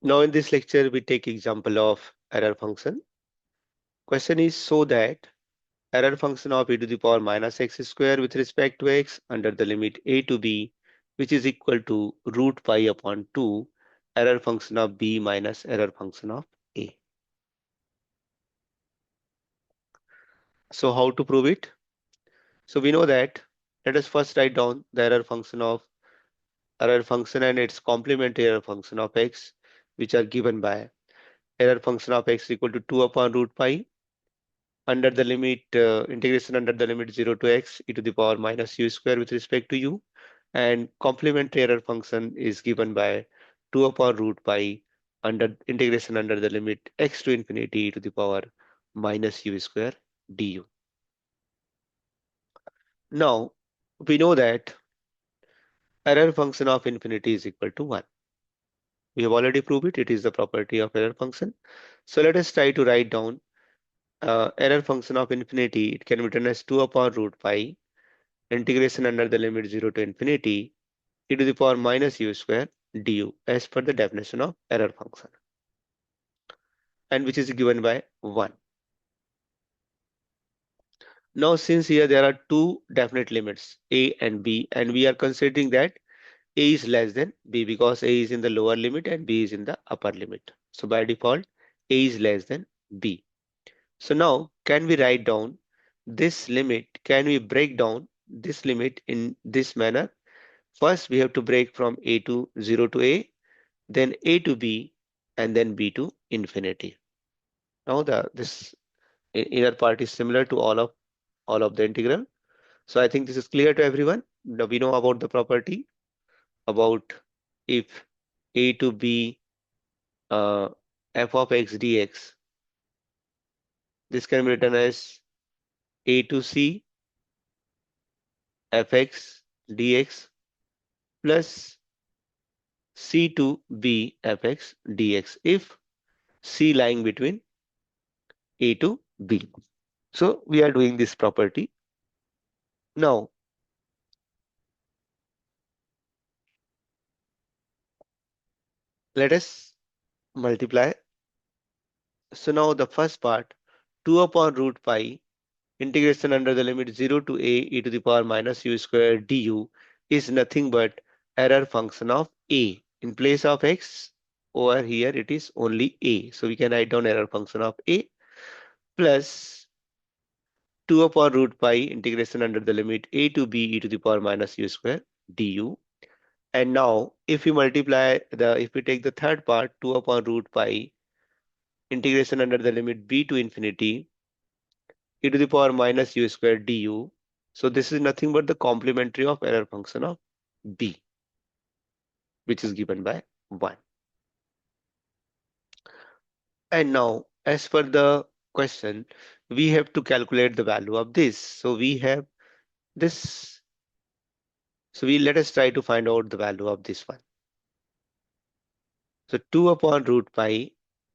Now in this lecture, we take example of error function. Question is so that error function of e to the power minus x square with respect to x under the limit a to b, which is equal to root pi upon 2 error function of b minus error function of a. So how to prove it? So we know that, let us first write down the error function and its complementary error function of x, which are given by error function of x equal to 2 upon root pi under the limit integration under the limit 0 to x e to the power minus u square with respect to u, and complementary error function is given by 2 upon root pi under integration under the limit x to infinity e to the power minus u square du. Now we know that error function of infinity is equal to 1. We have already proved it. It is the property of error function. So let us try to write down error function of infinity. It can be written as 2 upon root pi integration under the limit 0 to infinity e to the power minus u square du as per the definition of error function, and which is given by 1. Now since here there are two definite limits a and b, and we are considering that a is less than b because a is in the lower limit and b is in the upper limit. So by default a is less than b. So now can we write down this limit? Can we break down this limit in this manner? First we have to break from a to 0 to a, then a to b, and then b to infinity. Now this inner part is similar to all of the integral. So I think this is clear to everyone. Now we know about the property about if a to b f of x dx. This can be written as a to c fx dx plus c to b fx dx if c lying between a to b. So we are doing this property. Now let us multiply. So now the first part, 2 upon root pi integration under the limit 0 to a e to the power minus u square du is nothing but error function of a. In place of x, over here it is only a. So we can write down error function of a plus 2 upon root pi integration under the limit a to b e to the power minus u square du. And now if we take the third part, 2 upon root pi integration under the limit b to infinity e to the power minus u square du. So this is nothing but the complementary of error function of b, which is given by 1. And now, as per the question, we have to calculate the value of this. So we have this. So let us try to find out the value of this one. So 2 upon root pi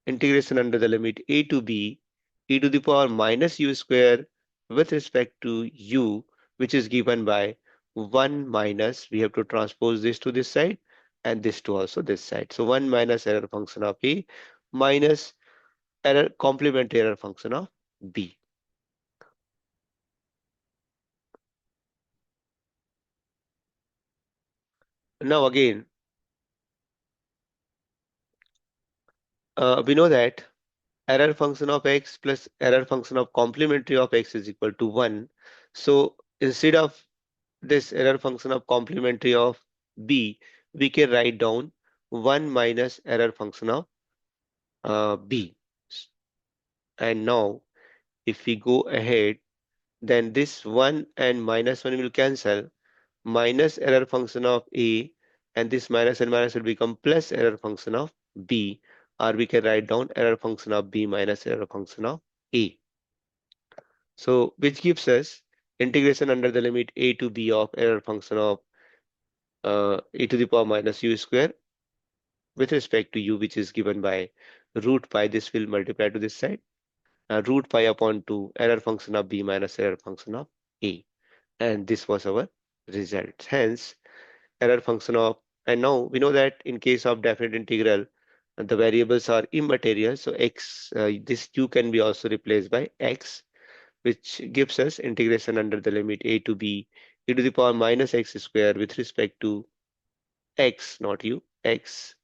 integration under the limit a to b e to the power minus u square with respect to u, which is given by 1 minus, we have to transpose this to this side and this to also this side. So 1 minus error function of a minus complementary error function of b. Now again, we know that error function of x plus error function of complementary of x is equal to 1. So instead of this error function of complementary of b, we can write down 1 minus error function of b. And now if we go ahead, then this 1 and minus 1 will cancel, minus error function of a, and this minus and minus will become plus error function of b, or we can write down error function of b minus error function of a. So which gives us integration under the limit a to b of error function of e to the power minus u square with respect to u, which is given by root pi. This will multiply to this side. Root pi upon 2 error function of b minus error function of a. And this was our result. Hence, error function of, and now we know that in case of definite integral, and the variables are immaterial, so x, this u can be also replaced by x, which gives us integration under the limit a to b e to the power minus x square with respect to x, not u, x,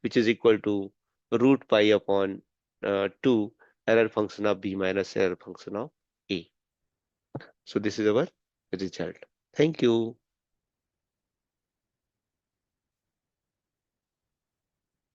which is equal to root pi upon 2 error function of b minus error function of a. So this is our result. Thank you.